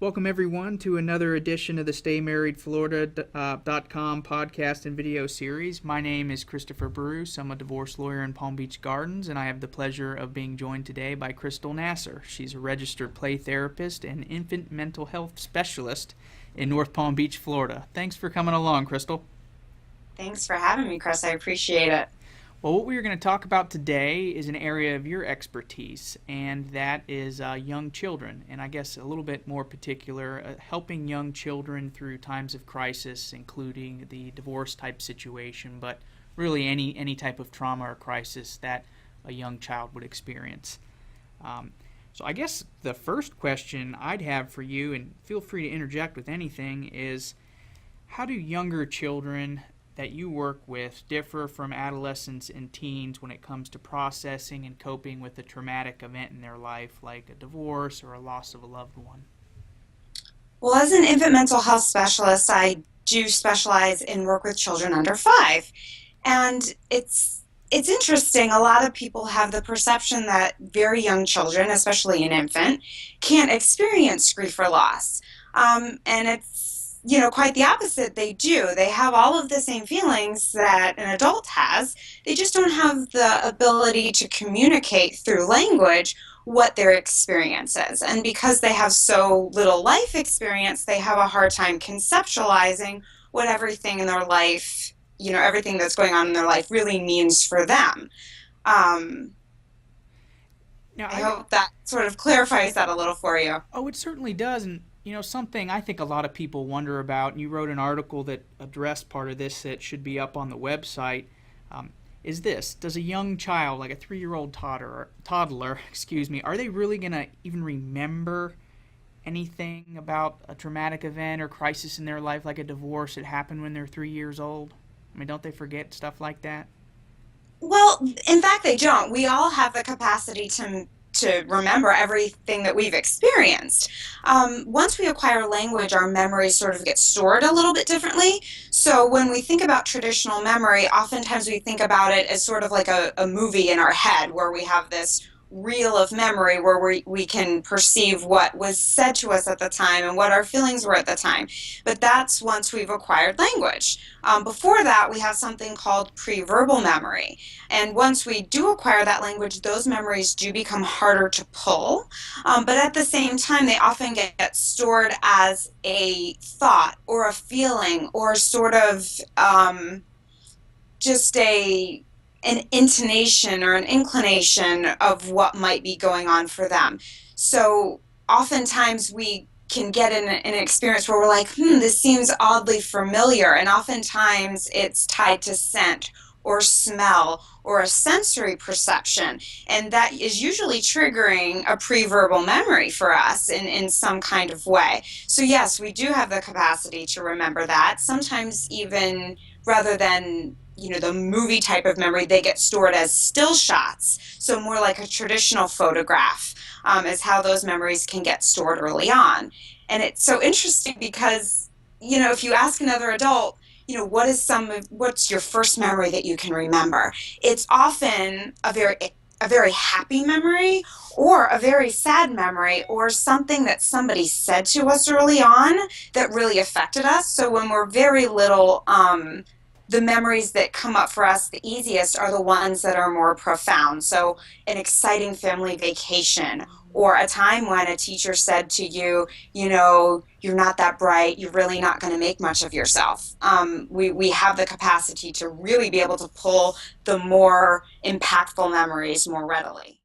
Welcome, everyone, to another edition of the StayMarriedFlorida.com podcast and video series. My name is Christopher Bruce. I'm a divorce lawyer in Palm Beach Gardens, and I have the pleasure of being joined today by Crystal Nasser. She's a registered play therapist and infant mental health specialist in North Palm Beach, Florida. Thanks for coming along, Crystal. Thanks for having me, Chris. I appreciate it. Well, what we're going to talk about today is an area of your expertise, and that is young children, and I guess a little bit more particular, helping young children through times of crisis, including the divorce type situation, but really any type of trauma or crisis that a young child would experience. So I guess the first question I'd have for you, and feel free to interject with anything, is how do younger children that you work with differ from adolescents and teens when it comes to processing and coping with a traumatic event in their life, like a divorce or a loss of a loved one? Well, as an infant mental health specialist, I do specialize in work with children under 5. And it's interesting. A lot of people have the perception that very young children, especially an infant, can't experience grief or loss. And it's quite the opposite. They do. They have all of the same feelings that an adult has. They just don't have the ability to communicate through language what their experience is. And because they have so little life experience, they have a hard time conceptualizing what everything in their life, everything that's going on in their life really means for them. Um, Now, I hope that sort of clarifies that a little for you. oh, it certainly does, and something I think a lot of people wonder about, and you wrote an article that addressed part of this that should be up on the website, is this: does a young child, like a 3-year-old toddler, are they really going to even remember anything about a traumatic event or crisis in their life, like a divorce that happened when they're 3 years old? I mean, don't they forget stuff like that? Well, in fact, they don't. We all have the capacity to remember everything that we've experienced. Once we acquire language, our memories sort of get stored a little bit differently. So when we think about traditional memory, oftentimes we think about it as sort of like a movie in our head where we have this reel of memory where we can perceive what was said to us at the time and what our feelings were at the time. But that's once we've acquired language. Before that, we have something called pre-verbal memory. And once we do acquire that language, those memories do become harder to pull. But at the same time, they often get stored as a thought or a feeling or sort of just an intonation or an inclination of what might be going on for them. So oftentimes we can get in an experience where we're like, this seems oddly familiar. And oftentimes it's tied to scent or smell or a sensory perception. And that is usually triggering a pre-verbal memory for us in some kind of way. So yes, we do have the capacity to remember that. Sometimes even rather than the movie type of memory, they get stored as still shots. So more like a traditional photograph is how those memories can get stored early on. And it's so interesting because, if you ask another adult, what's your first memory that you can remember? It's often a very happy memory or a very sad memory or something that somebody said to us early on that really affected us. So when we're very little, the memories that come up for us the easiest are the ones that are more profound. So an exciting family vacation or a time when a teacher said to you, you're not that bright, you're really not going to make much of yourself. We have the capacity to really be able to pull the more impactful memories more readily.